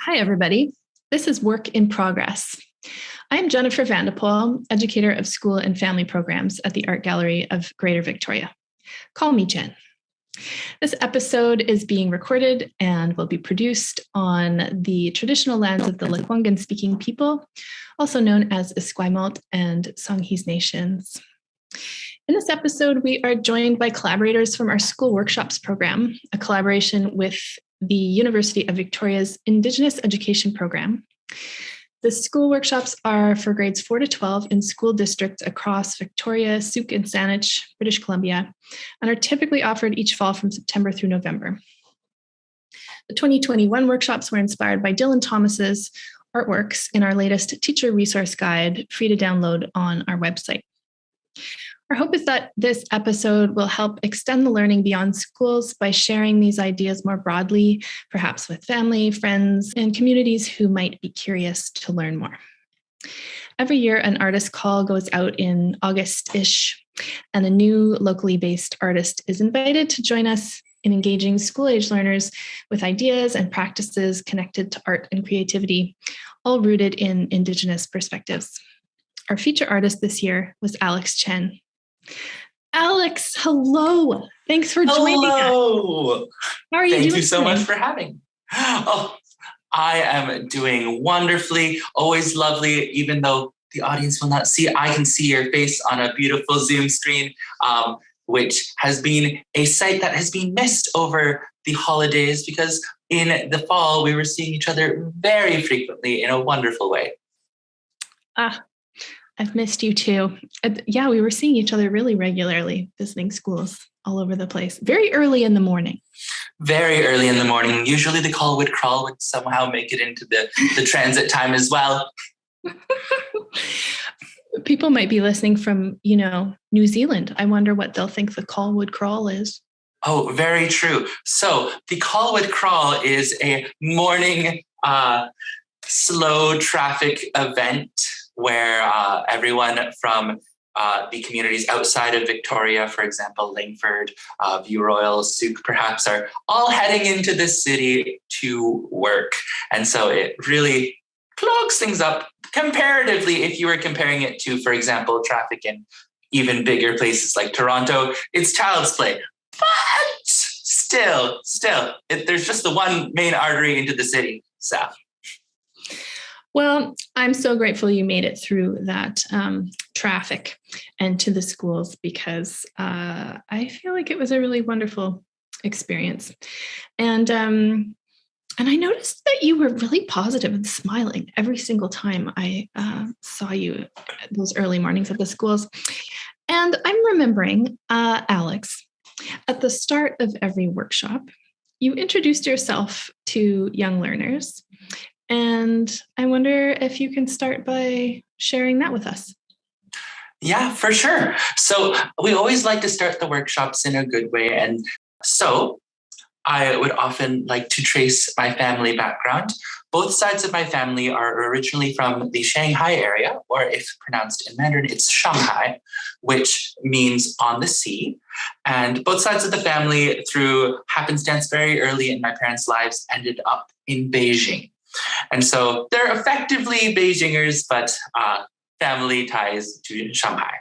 Hi, everybody. This is Work in Progress. I'm Jennifer Vandepoel, educator of school and family programs at the Art Gallery of Greater Victoria. Call me Jen. This episode is being recorded and will be produced on the traditional lands of the Lekwungen-speaking people, also known as Esquimalt and Songhees nations. In this episode, we are joined by collaborators from our School Workshops program, a collaboration with the University of Victoria's Indigenous Education program. The school workshops are for grades 4 to 12 in school districts across Victoria, Sauk, and Saanich, British Columbia, and are typically offered each fall from September through November. The 2021 workshops were inspired by Dylan Thomas's artworks in our latest teacher resource guide, free to download on our website. Our hope is that this episode will help extend the learning beyond schools by sharing these ideas more broadly, perhaps with family, friends, and communities who might be curious to learn more. Every year, an artist call goes out in August-ish, and a new locally based artist is invited to join us in engaging school-age learners with ideas and practices connected to art and creativity, all rooted in Indigenous perspectives. Our feature artist this year was Alex Chen. Alex, hello. Thanks for joining us. Hello. How are you doing? Thank you so much for having me. Oh, I am doing wonderfully, always lovely, even though the audience will not see. I can see your face on a beautiful Zoom screen, which has been a sight that has been missed over the holidays because in the fall, we were seeing each other very frequently in a wonderful way. I've missed you too. Yeah, we were seeing each other really regularly, visiting schools all over the place, very early in the morning. Very early in the morning. Usually the call would crawl would somehow make it into the transit time as well. People might be listening from, New Zealand. I wonder what they'll think the call would crawl is. Oh, very true. So the Colwood Crawl is a morning slow traffic event where everyone from the communities outside of Victoria, for example, Langford, View Royal, Sauk perhaps, are all heading into the city to work. And so it really clogs things up comparatively if you were comparing it to, for example, traffic in even bigger places like Toronto. It's child's play. But still, there's just the one main artery into the city. So. Well, I'm so grateful you made it through that traffic and to the schools because I feel like it was a really wonderful experience. And I noticed that you were really positive and smiling every single time I saw you those early mornings at the schools. And I'm remembering, Alex, at the start of every workshop, you introduced yourself to young learners. And I wonder if you can start by sharing that with us. Yeah, for sure. So we always like to start the workshops in a good way. And so I would often like to trace my family background. Both sides of my family are originally from the Shanghai area, or if pronounced in Mandarin, it's Shanghai, which means on the sea. And both sides of the family, through happenstance very early in my parents' lives, ended up in Beijing. And so they're effectively Beijingers, but family ties to Shanghai.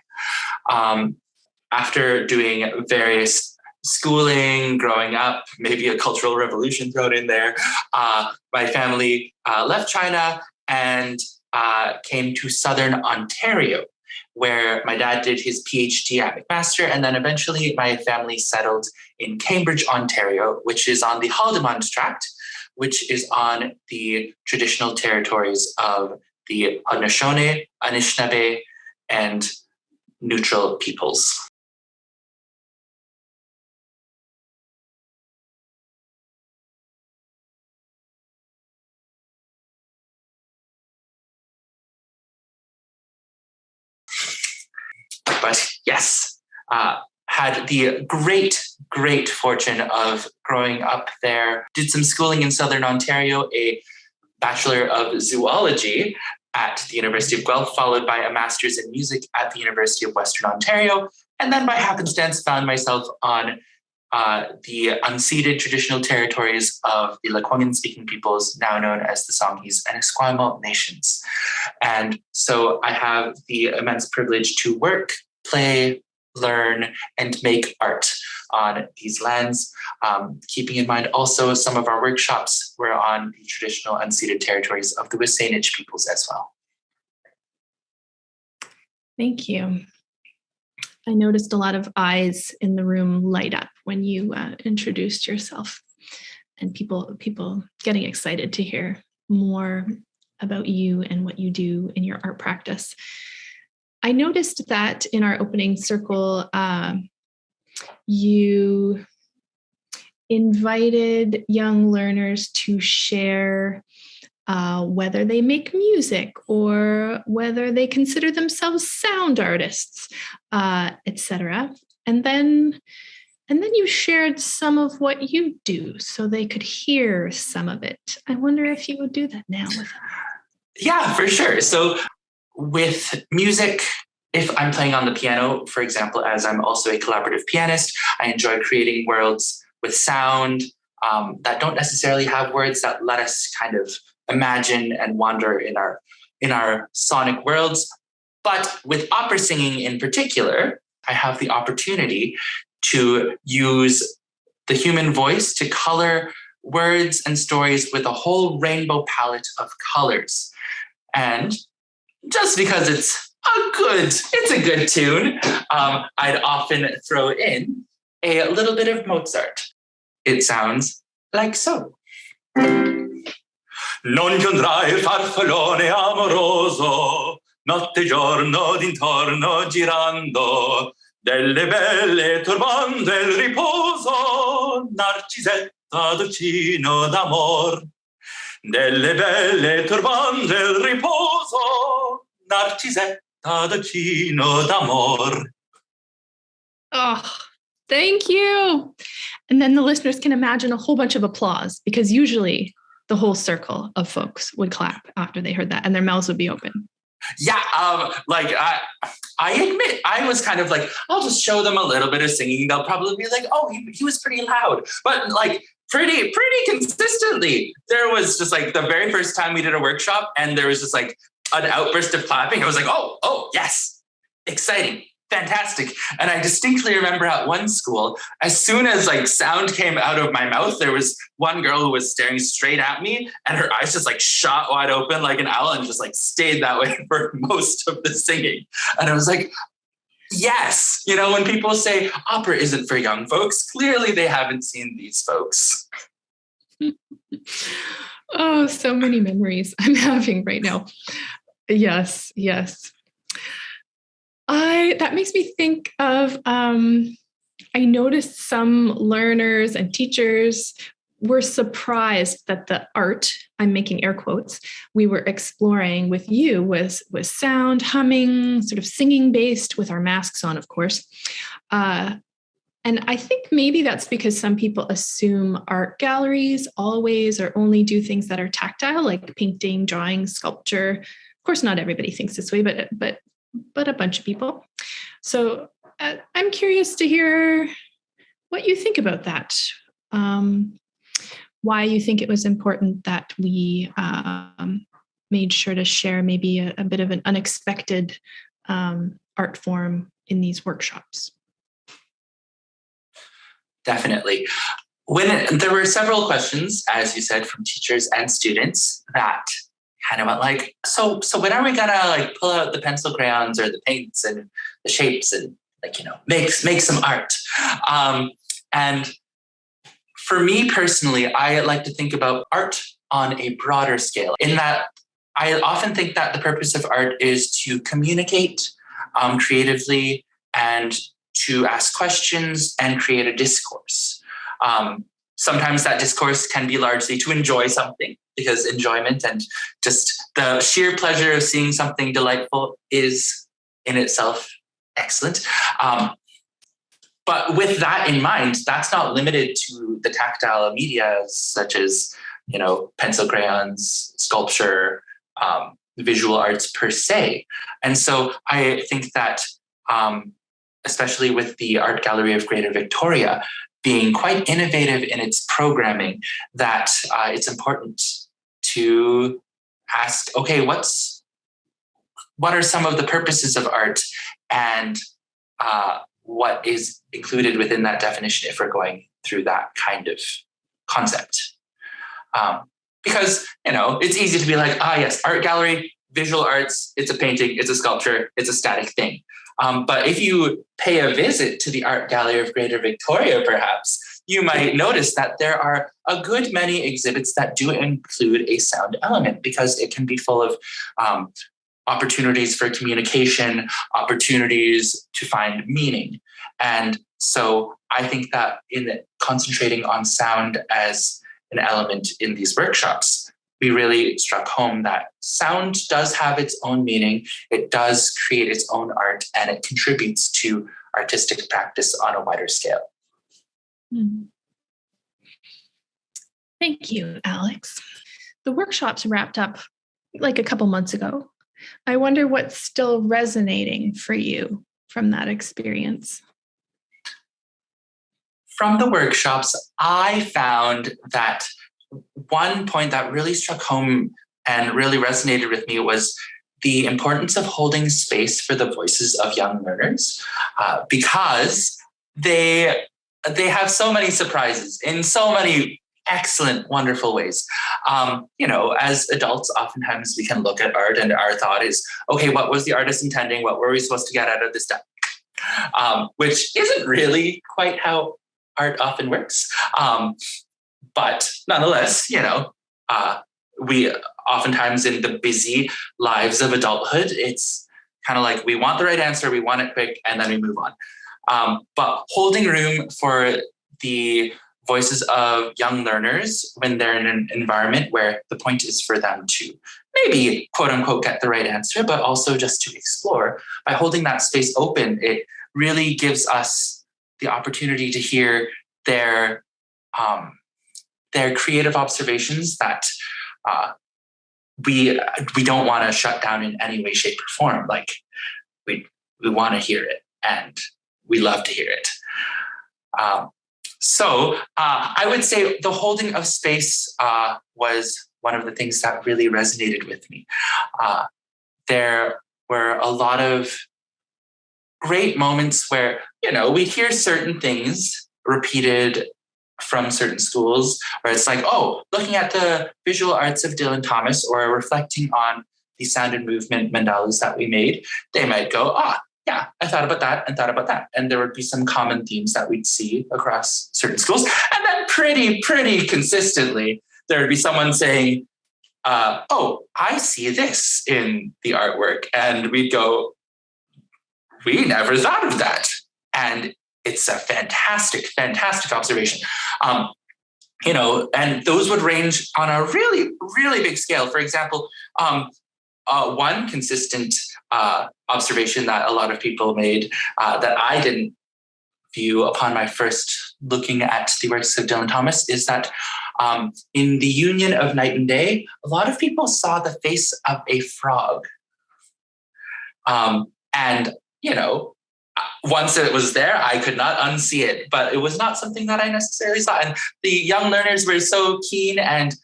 After doing various schooling, growing up, maybe a cultural revolution thrown in there, my family left China and came to Southern Ontario, where my dad did his PhD at McMaster, and then eventually my family settled in Cambridge, Ontario, which is on the Haldimand Tract, which is on the traditional territories of the Haudenosaunee, Anishinaabe, and neutral peoples. But yes, had the great fortune of growing up there. Did some schooling in Southern Ontario, a Bachelor of Zoology at the University of Guelph, followed by a Master's in Music at the University of Western Ontario. And then by happenstance found myself on the unceded traditional territories of the Lekwungen-speaking peoples, now known as the Songhees and Esquimalt nations. And so I have the immense privilege to work, play, learn, and make art on these lands, keeping in mind also some of our workshops were on the traditional unceded territories of the WSÁNEĆ peoples as well. Thank you. I noticed a lot of eyes in the room light up when you introduced yourself, and people getting excited to hear more about you and what you do in your art practice. I noticed that in our opening circle, you invited young learners to share whether they make music or whether they consider themselves sound artists, etc. And then you shared some of what you do so they could hear some of it. I wonder if you would do that now with them. Yeah, for sure. So with music, if I'm playing on the piano, for example, as I'm also a collaborative pianist, I enjoy creating worlds with sound that don't necessarily have words, that let us kind of imagine and wander in our sonic worlds. But with opera singing in particular, I have the opportunity to use the human voice to color words and stories with a whole rainbow palette of colors. And just because it's a good tune, I'd often throw in a little bit of Mozart. It sounds like so. Non ti andrai il farfallone amoroso, notte e giorno d'intorno girando, delle belle turbando il riposo, narcisetta dolcino d'amor. Delle belle turbando il riposo, narcisetta dolcino d'amor. Oh, thank you. And then the listeners can imagine a whole bunch of applause, because usually the whole circle of folks would clap after they heard that and their mouths would be open. Yeah, I admit, I was kind of like, I'll just show them a little bit of singing. They'll probably be like, oh, he was pretty loud. But like pretty consistently, there was just like the very first time we did a workshop and there was just like an outburst of clapping. I was like, oh, yes, exciting. Fantastic. And I distinctly remember at one school, as soon as like sound came out of my mouth, there was one girl who was staring straight at me and her eyes just like shot wide open like an owl and just like stayed that way for most of the singing. And I was like, yes, when people say opera isn't for young folks, clearly they haven't seen these folks. Oh, so many memories I'm having right now. Yes. That makes me think of, I noticed some learners and teachers were surprised that the art, I'm making air quotes, we were exploring with you was sound, humming, sort of singing based with our masks on, of course. And I think maybe that's because some people assume art galleries always or only do things that are tactile, like painting, drawing, sculpture. Of course, not everybody thinks this way, but a bunch of people. So I'm curious to hear what you think about that. Why you think it was important that we made sure to share maybe a bit of an unexpected art form in these workshops. Definitely. When there were several questions, as you said, from teachers and students that kind of went like, so when are we gonna like pull out the pencil crayons or the paints and the shapes and like, make some art? And for me personally, I like to think about art on a broader scale, in that I often think that the purpose of art is to communicate creatively and to ask questions and create a discourse. Sometimes that discourse can be largely to enjoy something, because enjoyment and just the sheer pleasure of seeing something delightful is in itself excellent. But with that in mind, that's not limited to the tactile media such as, pencil crayons, sculpture, visual arts per se. And so I think that, especially with the Art Gallery of Greater Victoria, being quite innovative in its programming, that it's important to ask, okay, what are some of the purposes of art, and what is included within that definition if we're going through that kind of concept. Because, it's easy to be like, yes, art gallery, visual arts, it's a painting, it's a sculpture, it's a static thing. But if you pay a visit to the Art Gallery of Greater Victoria, perhaps, you might notice that there are a good many exhibits that do include a sound element, because it can be full of opportunities for communication, opportunities to find meaning. And so I think that in concentrating on sound as an element in these workshops, we really struck home that sound does have its own meaning, it does create its own art, and it contributes to artistic practice on a wider scale. Thank you, Alex. The workshops wrapped up like a couple months ago. I wonder what's still resonating for you from that experience. From the workshops, I found that one point that really struck home and really resonated with me was the importance of holding space for the voices of young learners, because they have so many surprises in so many excellent, wonderful ways. As adults, oftentimes we can look at art and our thought is, okay, what was the artist intending? What were we supposed to get out of this stuff? Which isn't really quite how art often works. But nonetheless, we oftentimes in the busy lives of adulthood, it's kind of like we want the right answer, we want it quick, and then we move on. But holding room for the voices of young learners when they're in an environment where the point is for them to maybe, quote unquote, get the right answer, but also just to explore. By holding that space open, it really gives us the opportunity to hear their creative observations that we don't want to shut down in any way, shape, or form. Like we want to hear it, and we love to hear it. So I would say the holding of space was one of the things that really resonated with me. There were a lot of great moments where, we hear certain things repeated from certain schools where it's like, looking at the visual arts of Dylan Thomas or reflecting on the sound and movement mandalas that we made, they might go, yeah, I thought about that and thought about that. And there would be some common themes that we'd see across certain schools. And then pretty consistently, there would be someone saying, I see this in the artwork. And we'd go, we never thought of that. And it's a fantastic observation. And those would range on a really, really big scale. For example, one consistent observation that a lot of people made that I didn't view upon my first looking at the works of Dylan Thomas is that in the union of night and day, a lot of people saw the face of a frog. And, once it was there, I could not unsee it, but it was not something that I necessarily saw. And the young learners were so keen and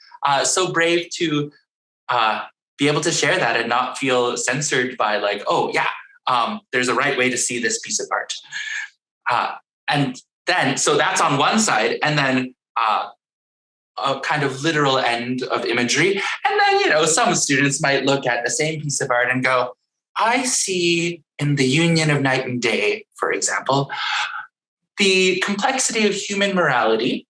so brave to be able to share that and not feel censored by like, there's a right way to see this piece of art. And then, so that's on one side, and then a kind of literal end of imagery. And then, some students might look at the same piece of art and go, I see in the union of night and day, for example, the complexity of human morality.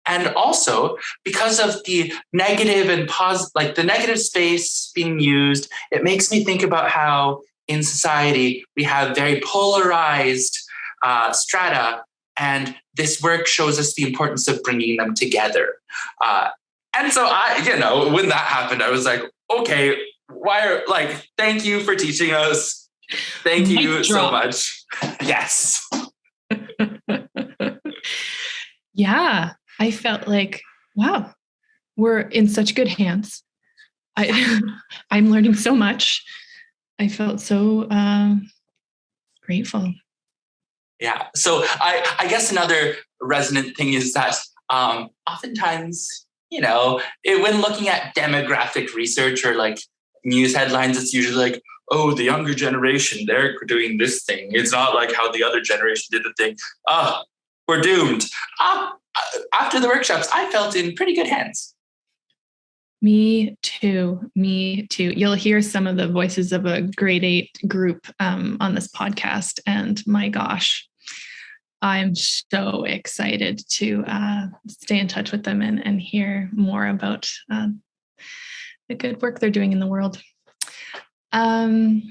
And also, because of the negative and the negative space being used, it makes me think about how in society we have very polarized strata, and this work shows us the importance of bringing them together. And so when that happened, I was like, okay, thank you for teaching us. Thank you so much. Yes. Yeah. I felt like, wow, we're in such good hands. I'm learning so much. I felt so grateful. Yeah. So I guess another resonant thing is that oftentimes, when looking at demographic research or like news headlines, it's usually like, oh, the younger generation, they're doing this thing. It's not like how the other generation did the thing. We're doomed. After the workshops, I felt in pretty good hands. Me too. You'll hear some of the voices of a grade 8 group on this podcast. And my gosh, I'm so excited to stay in touch with them and hear more about the good work they're doing in the world. I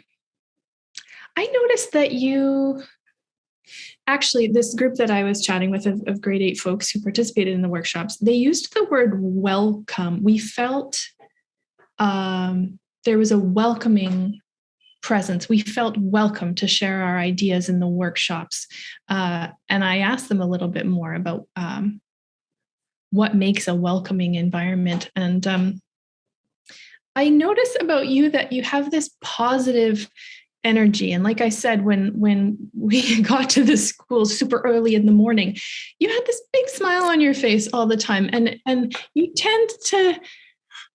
noticed that this group that I was chatting with of grade 8 folks who participated in the workshops, they used the word welcome. We felt there was a welcoming presence. We felt welcome to share our ideas in the workshops. And I asked them a little bit more about what makes a welcoming environment. And I noticed about you that you have this positive energy. And like I said, when we got to the school super early in the morning, you had this big smile on your face all the time. And you tend to,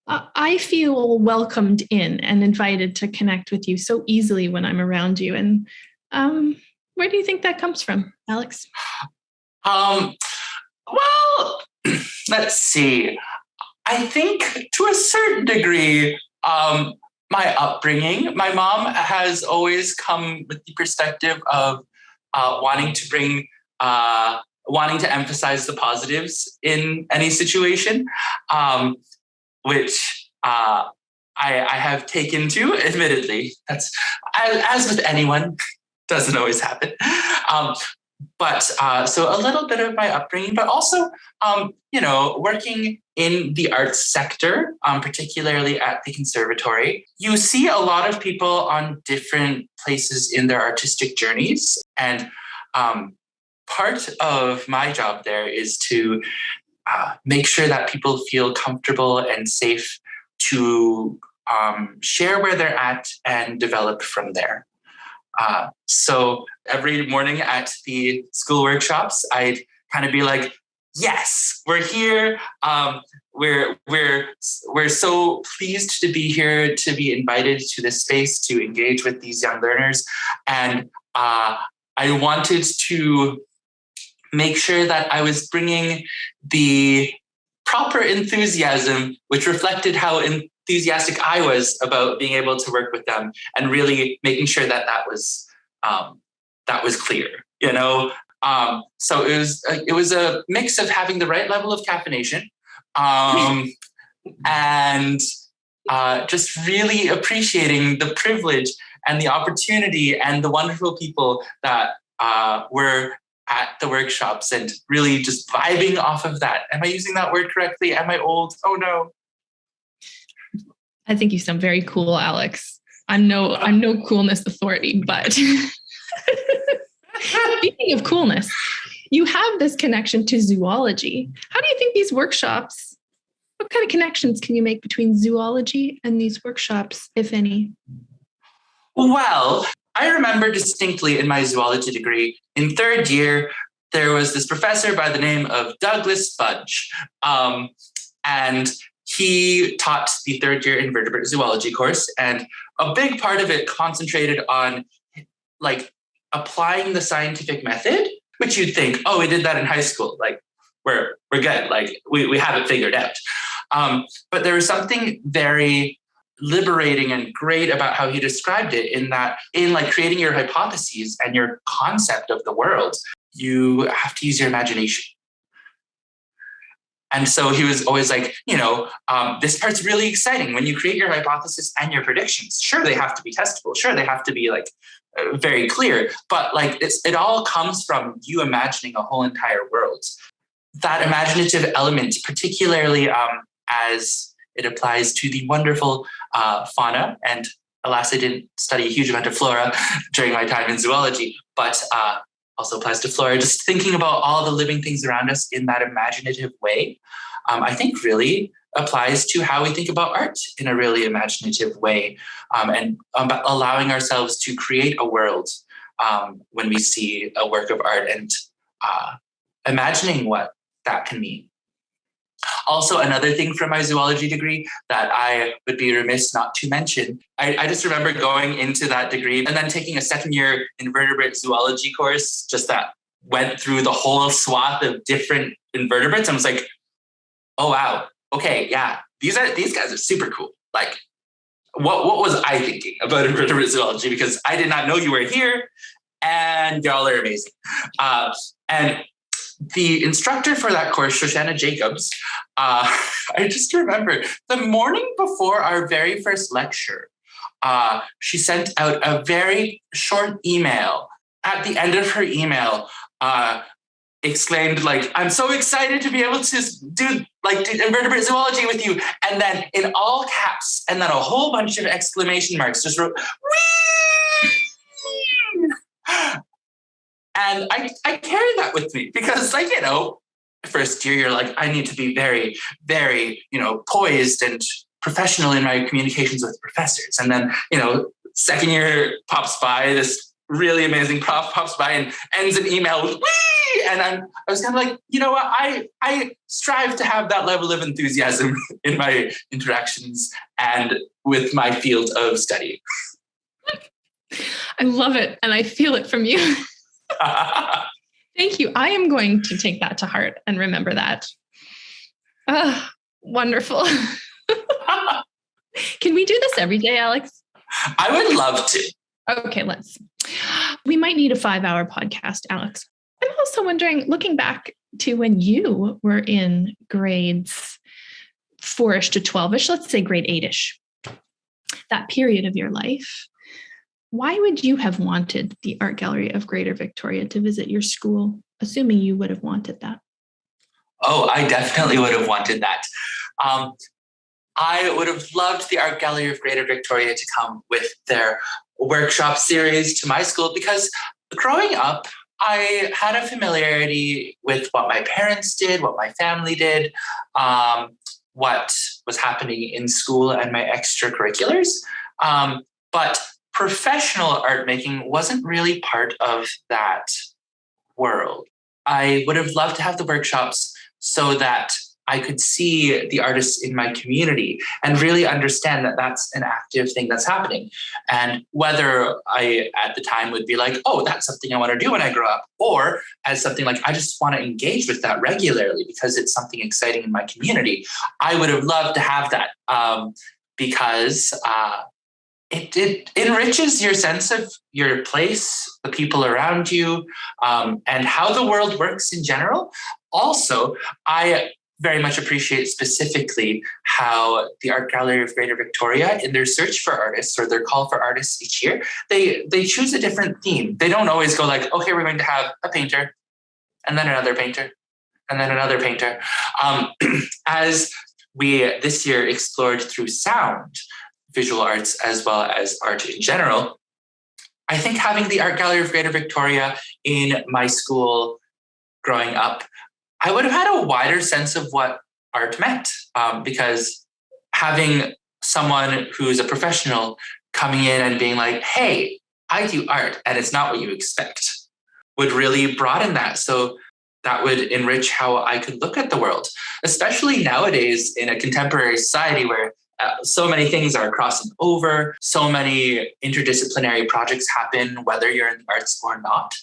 I feel welcomed in and invited to connect with you so easily when I'm around you. And where do you think that comes from, Alex? Well, let's see. I think to a certain degree, my upbringing, my mom has always come with the perspective of wanting to emphasize the positives in any situation, which I have taken to, admittedly. That's, as with anyone, doesn't always happen. But so a little bit of my upbringing, but also, working in the arts sector, particularly at the conservatory, you see a lot of people on different places in their artistic journeys. And part of my job there is to make sure that people feel comfortable and safe to share where they're at and develop from there. So every morning at the school workshops, I'd kind of be like, yes, we're here. We're so pleased to be here, to be invited to this space to engage with these young learners. And I wanted to make sure that I was bringing the proper enthusiasm, which reflected how enthusiastic I was about being able to work with them, and really making sure that was clear, So it was a mix of having the right level of caffeination, and just really appreciating the privilege and the opportunity and the wonderful people that were at the workshops, and really just vibing off of that. Am I using that word correctly? Am I old? Oh no. I think you sound very cool, Alex. I'm no coolness authority, but speaking of coolness, you have this connection to zoology. How do you think these workshops, what kind of connections can you make between zoology and these workshops, if any? Well, I remember distinctly in my zoology degree, in third year, there was this professor by the name of Douglas Fudge. And he taught the third year invertebrate zoology course. And a big part of it concentrated on like applying the scientific method, which you'd think, oh, we did that in high school. Like we're good. Like we have it figured out. But there was something very liberating and great about how he described it, in that in like creating your hypotheses and your concept of the world, you have to use your imagination. And so he was always like, this part's really exciting when you create your hypothesis and your predictions. Sure, they have to be testable. Sure, they have to be like very clear. But like it all comes from you imagining a whole entire world. That imaginative element, particularly as it applies to the wonderful fauna. And alas, I didn't study a huge amount of flora during my time in zoology, but also applies to flora. Just thinking about all the living things around us in that imaginative way, I think really applies to how we think about art in a really imaginative way, and allowing ourselves to create a world when we see a work of art, and imagining what that can mean. Also, another thing from my zoology degree that I would be remiss not to mention, I just remember going into that degree and then taking a second year invertebrate zoology course, just that went through the whole swath of different invertebrates. I was like, oh, wow. Okay, yeah, these guys are super cool. Like, what was I thinking about invertebrate zoology? Because I did not know you were here, and y'all are amazing. And the instructor for that course, Shoshana Jacobs, I just remember the morning before our very first lecture, she sent out a very short email. At the end of her email, exclaimed, like, I'm so excited to be able to do invertebrate zoology with you. And then in all caps, and then a whole bunch of exclamation marks, just wrote, whee! And I carry that with me because, like, you know, first year, you're like, I need to be very, very, you know, poised and professional in my communications with professors. And then, you know, second year pops by, this really amazing prof pops by and ends an email with, whee! And I was kind of like, you know what, I strive to have that level of enthusiasm in my interactions and with my field of study. I love it. And I feel it from you. Thank you. I am going to take that to heart and remember that. Wonderful. Can we do this every day, Alex? I would love to. Okay, we might need a 5-hour podcast, Alex. I'm also wondering, looking back to when you were in grades 4-ish to 12-ish, let's say grade 8-ish, that period of your life, why would you have wanted the Art Gallery of Greater Victoria to visit your school, assuming you would have wanted that? Oh, I definitely would have wanted that. I would have loved the Art Gallery of Greater Victoria to come with their workshop series to my school because growing up, I had a familiarity with what my parents did, what my family did, what was happening in school and my extracurriculars. But professional art making wasn't really part of that world. I would have loved to have the workshops so that I could see the artists in my community and really understand that that's an active thing that's happening. And whether I, at the time, would be like, oh, that's something I want to do when I grow up, or as something like, I just want to engage with that regularly because it's something exciting in my community. I would have loved to have that because it enriches your sense of your place, the people around you, and how the world works in general. Also, I very much appreciate specifically how the Art Gallery of Greater Victoria, in their search for artists or their call for artists each year, they choose a different theme. They don't always go like, okay, we're going to have a painter and then another painter and then another painter. As we this year explored through sound, visual arts, as well as art in general, I think having the Art Gallery of Greater Victoria in my school growing up, I would have had a wider sense of what art meant because having someone who's a professional coming in and being like, hey, I do art and it's not what you expect would really broaden that. So that would enrich how I could look at the world, especially nowadays in a contemporary society where so many things are crossing over, so many interdisciplinary projects happen, whether you're in the arts or not.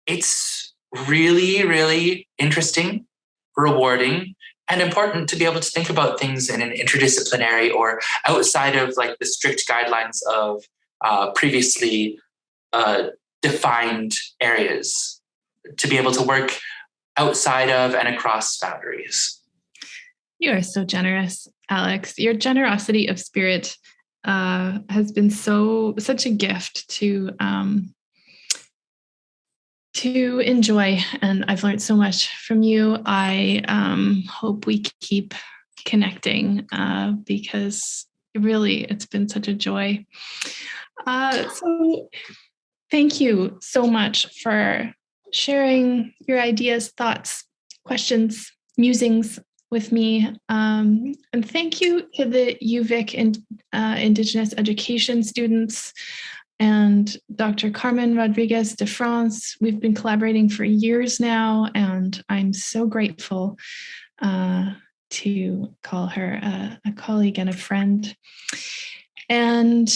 It's really, really interesting, rewarding, and important to be able to think about things in an interdisciplinary or outside of like the strict guidelines of previously defined areas, to be able to work outside of and across boundaries. You are so generous, Alex. Your generosity of spirit has been such a gift to enjoy, and I've learned so much from you. I hope we keep connecting because really, it's been such a joy. So, thank you so much for sharing your ideas, thoughts, questions, musings with me. And thank you to the UVic and Indigenous education students and Dr. Carmen Rodriguez de France. We've been collaborating for years now, and I'm so grateful to call her a colleague and a friend. And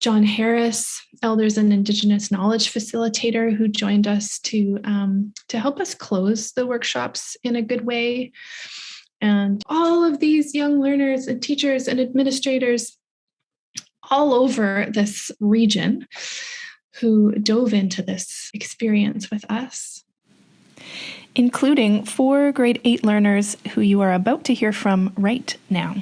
John Harris, Elders and Indigenous Knowledge Facilitator, who joined us to help us close the workshops in a good way. And all of these young learners and teachers and administrators all over this region who dove into this experience with us, including 4 grade 8 learners who you are about to hear from right now.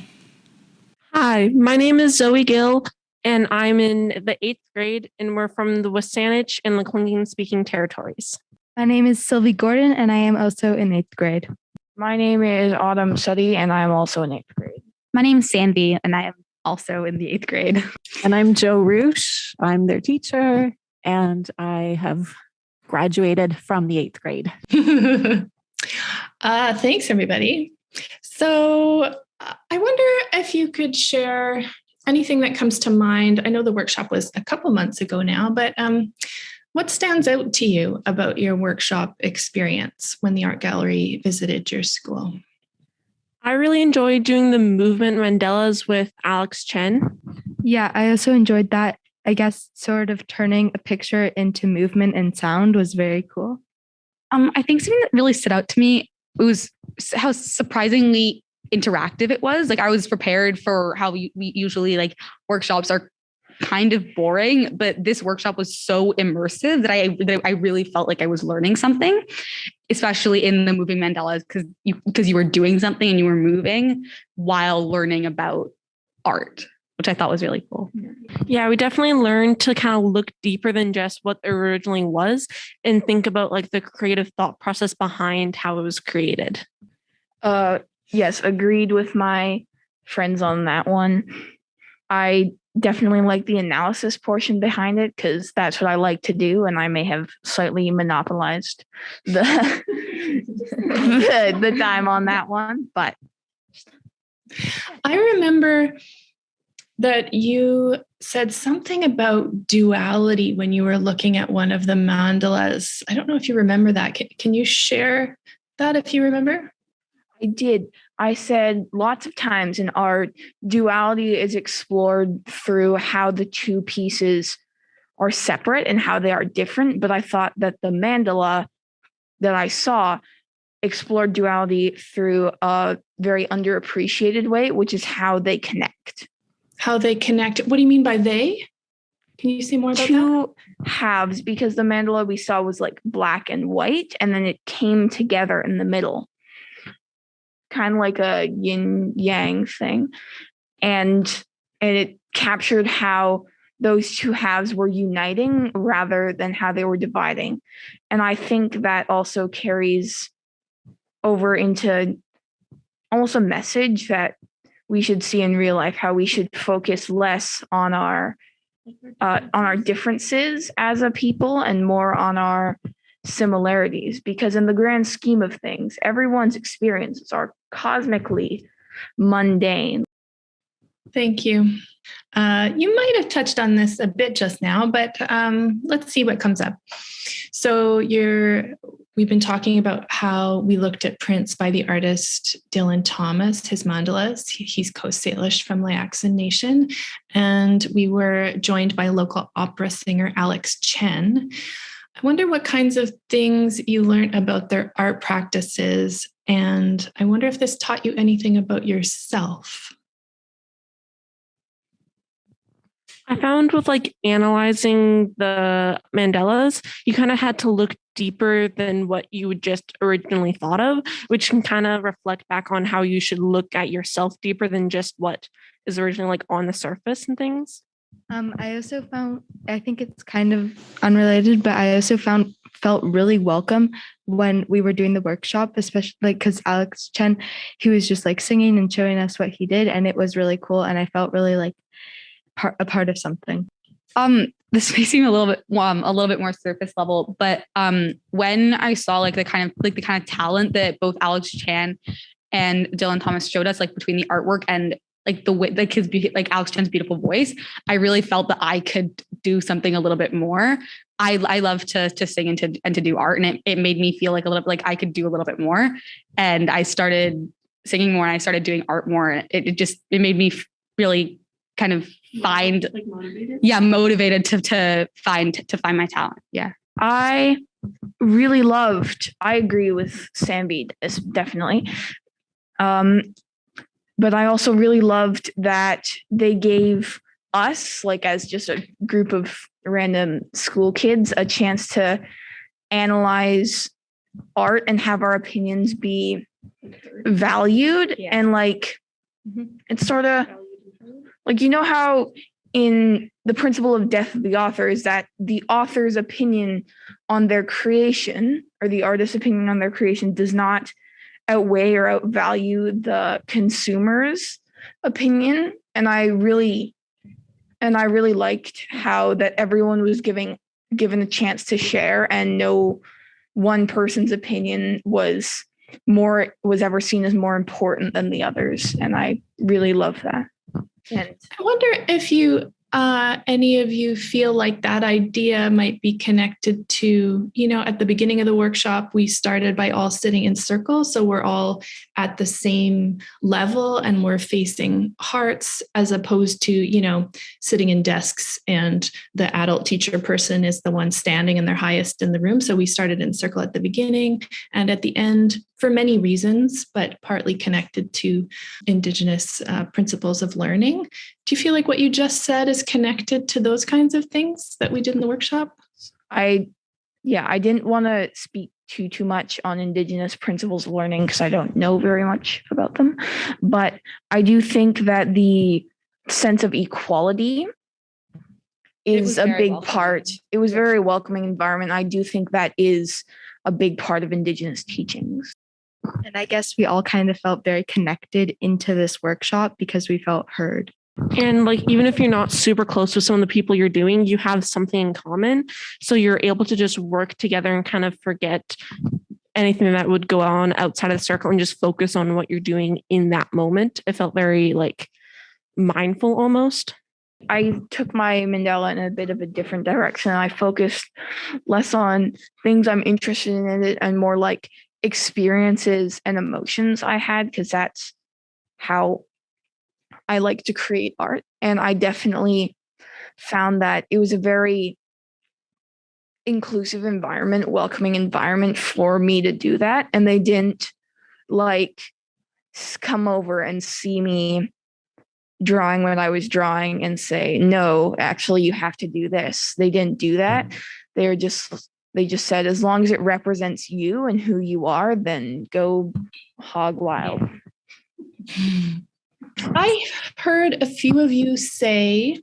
Hi, my name is Zoe Gill, and I'm in the 8th grade, and we're from the WSÁNEĆ and the Klingon-speaking territories. My name is Sylvie Gordon, and I am also in 8th grade. My name is Autumn Suddy, and I am also in 8th grade. My name is Sandy, and I am also in the 8th grade. And I'm Jo Roosh. I'm their teacher, and I have graduated from the 8th grade. Thanks, everybody. So I wonder if you could share anything that comes to mind. I know the workshop was a couple months ago now, but what stands out to you about your workshop experience when the art gallery visited your school? I really enjoyed doing the movement mandalas with Alex Chen. Yeah, I also enjoyed that. I guess sort of turning a picture into movement and sound was very cool. I think something that really stood out to me was how surprisingly interactive it was. Like I was prepared for how we usually like workshops are kind of boring, but this workshop was so immersive that I really felt like I was learning something, especially in the moving mandalas because you were doing something and you were moving while learning about art, which I thought was really cool. Yeah, we definitely learned to kind of look deeper than just what it originally was and think about like the creative thought process behind how it was created. Yes, agreed with my friends on that one. I definitely like the analysis portion behind it because that's what I like to do, and I may have slightly monopolized the the time on that one. But I remember that you said something about duality when you were looking at one of the mandalas. I don't know if you remember that. Can you share that if you remember? I did. I said lots of times in art, duality is explored through how the two pieces are separate and how they are different. But I thought that the mandala that I saw explored duality through a very underappreciated way, which is how they connect. How they connect. What do you mean by they? Can you say more about that? Two halves, because the mandala we saw was like black and white, and then it came together in the middle. Kind of like a yin yang thing. And it captured how those two halves were uniting rather than how they were dividing. And I think that also carries over into almost a message that we should see in real life, how we should focus less on our differences as a people and more on our similarities, because in the grand scheme of things, everyone's experiences are cosmically mundane. Thank you. You might have touched on this a bit just now, but let's see what comes up. So we've been talking about how we looked at prints by the artist Dylan Thomas, his mandalas. He's Coast Salish from Layaxan Nation. And we were joined by local opera singer Alex Chen. I wonder what kinds of things you learned about their art practices, and I wonder if this taught you anything about yourself. I found with like analyzing the mandalas, you kind of had to look deeper than what you would just originally thought of, which can kind of reflect back on how you should look at yourself deeper than just what is originally like on the surface and things. I also found, I think it's kind of unrelated, but I also felt really welcome when we were doing the workshop, especially like because Alex Chen, he was just like singing and showing us what he did, and it was really cool, and I felt really like a part of something. This may seem a little bit more surface level, but when I saw like the kind of talent that both Alex Chen and Dylan Thomas showed us, like between the artwork and like the way, like his like Alex Chen's beautiful voice, I really felt that I could do something a little bit more. I love to sing and to do art, and it made me feel like a little like I could do a little bit more. And I started singing more, and I started doing art more. It made me really kind of find motivated to find my talent. Yeah. I agree with Sambeat, definitely. But I also really loved that they gave us, like as just a group of random school kids, a chance to analyze art and have our opinions be valued. Yeah. And like, it's sort of like, you know how in the principle of death of the author is that the author's opinion on their creation, or the artist's opinion on their creation, does not outweigh or outvalue the consumer's opinion. And I really liked how that everyone was given a chance to share, and no one person's opinion was ever seen as more important than the others. And I really love that. And I wonder if any of you feel like that idea might be connected to, at the beginning of the workshop, we started by all sitting in circles. So we're all at the same level and we're facing hearts, as opposed to, sitting in desks and the adult teacher person is the one standing and they're highest in the room. So we started in circle at the beginning and at the end, for many reasons, but partly connected to Indigenous principles of learning. Do you feel like what you just said is connected to those kinds of things that we did in the workshop? I didn't want to speak too much on Indigenous principles of learning because I don't know very much about them. But I do think that the sense of equality is a big part. It was a very welcoming environment. I do think that is a big part of Indigenous teachings. And I guess we all kind of felt very connected into this workshop because we felt heard. And like, even if you're not super close with some of the people you're doing, you have something in common. So you're able to just work together and kind of forget anything that would go on outside of the circle and just focus on what you're doing in that moment. It felt very like mindful almost. I took my mandala in a bit of a different direction. I focused less on things I'm interested in it and more like experiences and emotions I had, because that's how I like to create art. And I definitely found that it was a very inclusive environment, welcoming environment for me to do that. And they didn't like come over and see me drawing when I was drawing and say, no, actually you have to do this. They didn't do that. They just said, as long as it represents you and who you are, then go hog wild. I heard a few of you say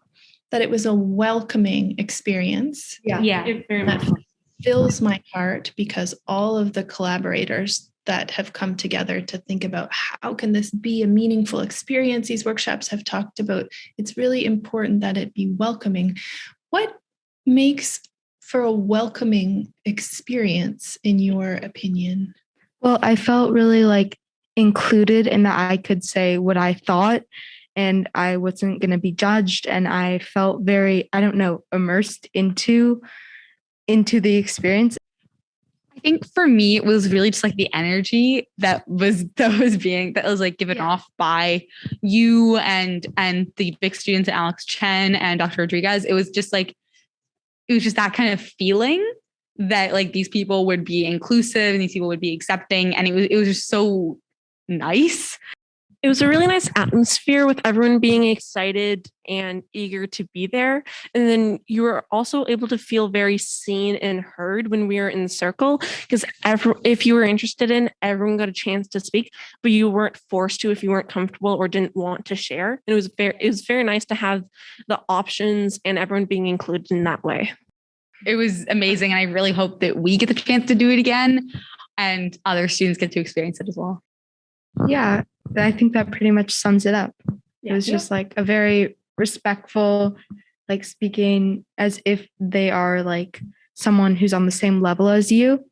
that it was a welcoming experience. Yeah. It very much. That fills my heart, because all of the collaborators that have come together to think about how can this be a meaningful experience, these workshops have talked about, it's really important that it be welcoming. What makes for a welcoming experience, in your opinion? Well, I felt really like included in that I could say what I thought and I wasn't going to be judged. And I felt very, immersed into the experience. I think for me, it was really just like the energy that was like given off by you and the big students, Alex Chen and Dr. Rodriguez. It was just that kind of feeling that like these people would be inclusive and these people would be accepting. And it was just so nice. It was a really nice atmosphere with everyone being excited and eager to be there. And then you were also able to feel very seen and heard when we were in the circle, because if you were interested in, everyone got a chance to speak, but you weren't forced to if you weren't comfortable or didn't want to share. And it was very nice to have the options and everyone being included in that way. It was amazing. And I really hope that we get the chance to do it again and other students get to experience it as well. Yeah, I think that pretty much sums it up. It was just like a very respectful, like speaking as if they are like someone who's on the same level as you,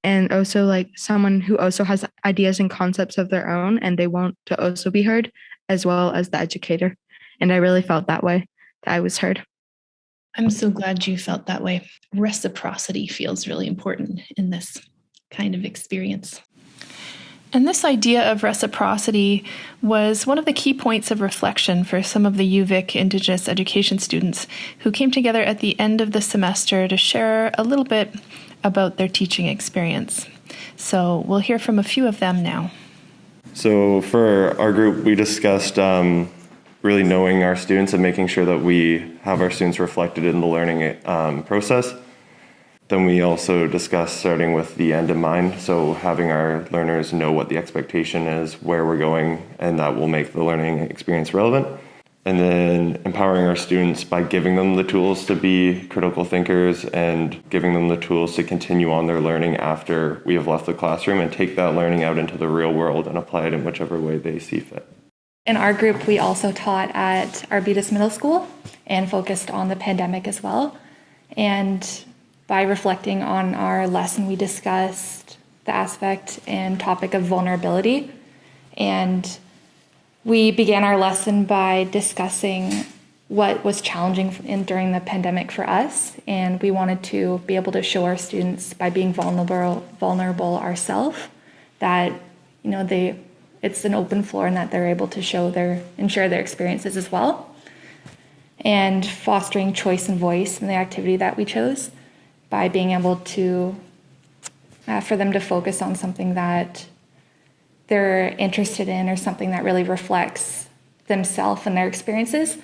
and also like someone who also has ideas and concepts of their own, and they want to also be heard, as well as the educator. And I really felt that way, that I was heard. I'm so glad you felt that way. Reciprocity feels really important in this kind of experience. And this idea of reciprocity was one of the key points of reflection for some of the UVic Indigenous education students who came together at the end of the semester to share a little bit about their teaching experience. So we'll hear from a few of them now. So for our group, we discussed really knowing our students and making sure that we have our students reflected in the learning process. Then we also discussed starting with the end in mind, so having our learners know what the expectation is, where we're going, and that will make the learning experience relevant. And then empowering our students by giving them the tools to be critical thinkers and giving them the tools to continue on their learning after we have left the classroom and take that learning out into the real world and apply it in whichever way they see fit. In our group, we also taught at Arbutus Middle School and focused on the pandemic as well. And by reflecting on our lesson, we discussed the aspect and topic of vulnerability. And we began our lesson by discussing what was challenging during the pandemic for us. And we wanted to be able to show our students by being vulnerable ourselves that, it's an open floor and that they're able to share their experiences as well. And fostering choice and voice in the activity that we chose by being able to, for them to focus on something that they're interested in or something that really reflects themselves and their experiences.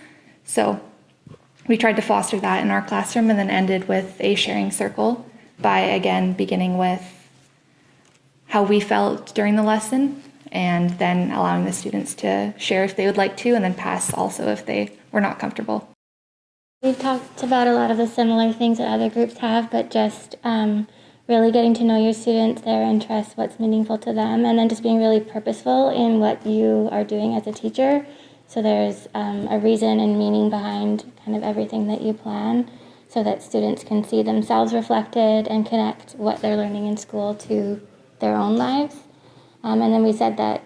So we tried to foster that in our classroom and then ended with a sharing circle by, again, beginning with how we felt during the lesson and then allowing the students to share if they would like to and then pass also if they were not comfortable. We've talked about a lot of the similar things that other groups have, but just really getting to know your students, their interests, what's meaningful to them, and then just being really purposeful in what you are doing as a teacher. So there's a reason and meaning behind kind of everything that you plan so that students can see themselves reflected and connect what they're learning in school to their own lives. And then we said that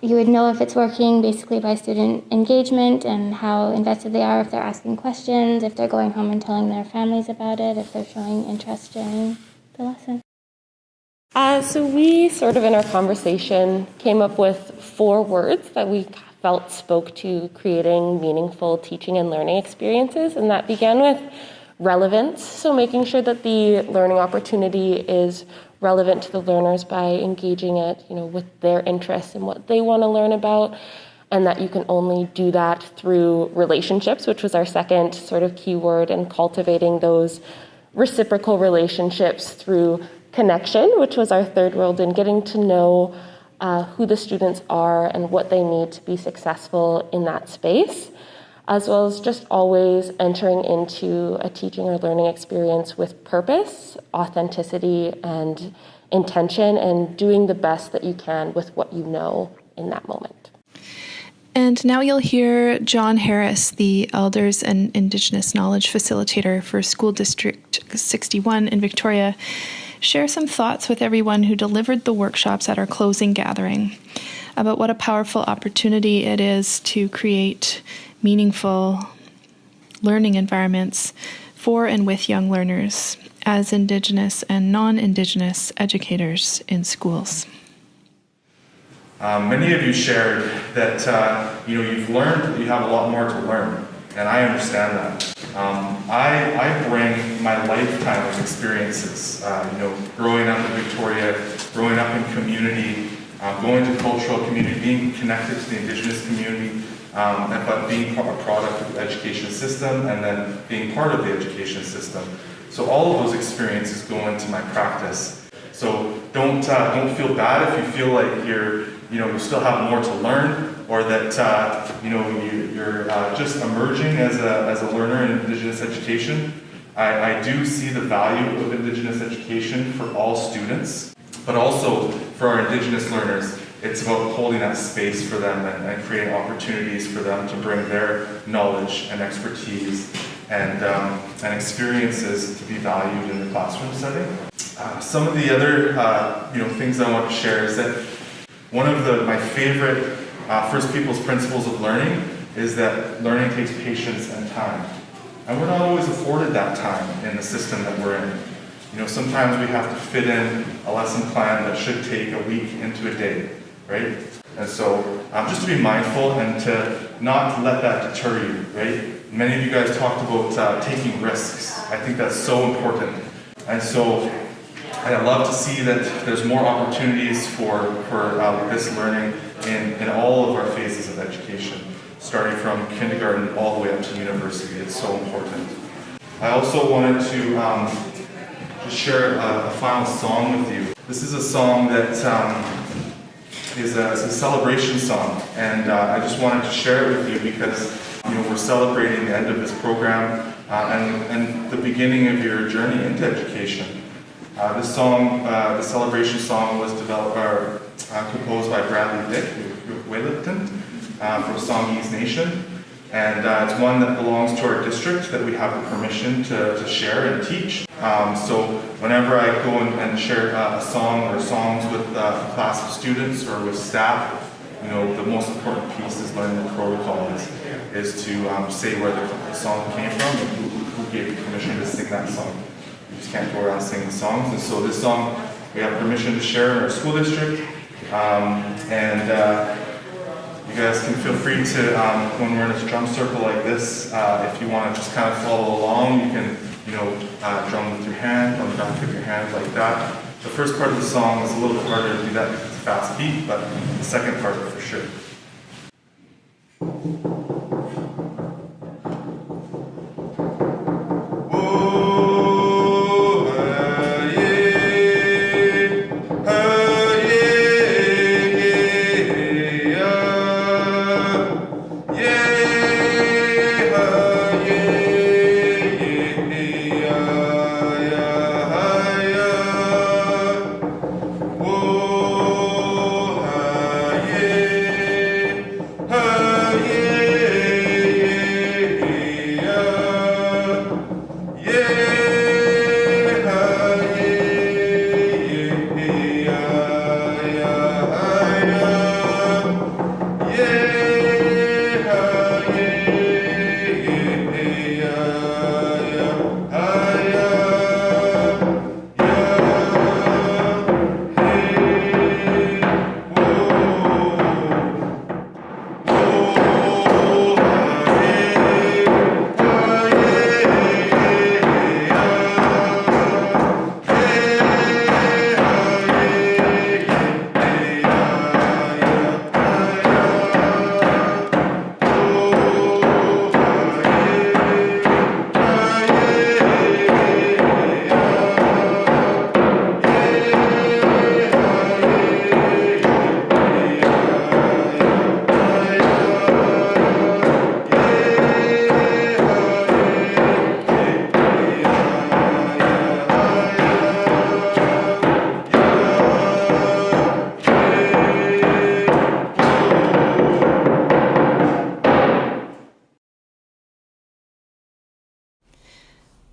you would know if it's working basically by student engagement and how invested they are, if they're asking questions, if they're going home and telling their families about it, if they're showing interest during the lesson. So we sort of in our conversation came up with 4 words that we felt spoke to creating meaningful teaching and learning experiences, and that began with relevance. So making sure that the learning opportunity is relevant to the learners by engaging it, with their interests and what they want to learn about, and that you can only do that through relationships, which was our second sort of keyword, and cultivating those reciprocal relationships through connection, which was our third word, and getting to know who the students are and what they need to be successful in that space, as well as just always entering into a teaching or learning experience with purpose, authenticity, and intention, and doing the best that you can with what you know in that moment. And now you'll hear John Harris, the Elders and Indigenous Knowledge Facilitator for School District 61 in Victoria, share some thoughts with everyone who delivered the workshops at our closing gathering about what a powerful opportunity it is to create meaningful learning environments for and with young learners as Indigenous and non-Indigenous educators in schools. Many of you shared that you've learned that you have a lot more to learn, and I understand that. I bring my lifetime of experiences, growing up in Victoria, growing up in community, going to cultural community, being connected to the Indigenous community, but being a product of the education system and then being part of the education system. So all of those experiences go into my practice. So don't feel bad if you feel like you still have more to learn, or that you're just emerging as a learner in Indigenous education. I do see the value of Indigenous education for all students, but also for our Indigenous learners. It's about holding that space for them and creating opportunities for them to bring their knowledge and expertise and experiences to be valued in the classroom setting. Some of the other things I want to share is that one of my favorite First Peoples principles of learning is that learning takes patience and time. And we're not always afforded that time in the system that we're in. You know, sometimes we have to fit in a lesson plan that should take a week into a day, right? And so just to be mindful and to not let that deter you, right? Many of you guys talked about taking risks. I think that's so important. And so I'd love to see that there's more opportunities for this learning in all of our phases of education, starting from kindergarten all the way up to university. It's so important. I also wanted to just share a final song with you. This is a song that is a celebration song, and I just wanted to share it with you because we're celebrating the end of this program and the beginning of your journey into education. This song, the celebration song, was composed by Bradley Dick Wellington from Songhees Nation, and it's one that belongs to our district that we have the permission to share and teach. So whenever I go and share a song or songs with a class of students or with staff, the most important piece is learning the protocol is to say where the song came from and who gave you permission to sing that song. You just can't go around singing songs. And so this song we have permission to share in our school district. You guys can feel free to, when we're in a drum circle like this, if you want to just kind of follow along, you can, drum with your hand, on the back of your hand like that. The first part of the song is a little bit harder to do that because it's a fast beat, but the second part for sure.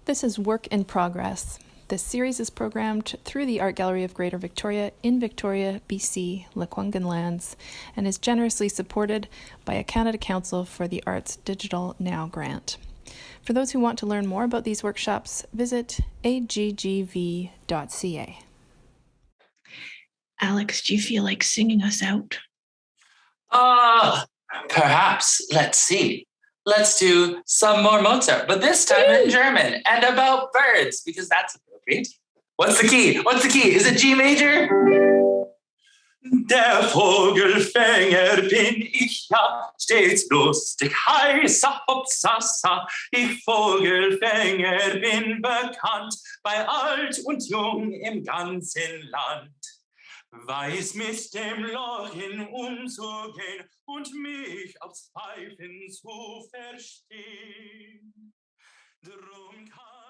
This is Work in Progress. This series is programmed through the Art Gallery of Greater Victoria in Victoria, BC, Lekwungen lands, and is generously supported by a Canada Council for the Arts Digital Now grant. For those who want to learn more about these workshops, visit aggv.ca. Alex, do you feel like singing us out? Perhaps. Let's see. Let's do some more Mozart, but this time in German and about birds, because that's appropriate. What's the key? What's the key? Is it G major? Der Vogelfänger bin ich ja, stets lustig, heißer Hopsasa. Ich Vogelfänger bin bekannt, bei alt und jung im ganzen Land. Weiß mit dem Lochen umzugehen und mich aufs Pfeifen zu verstehen. Drum kann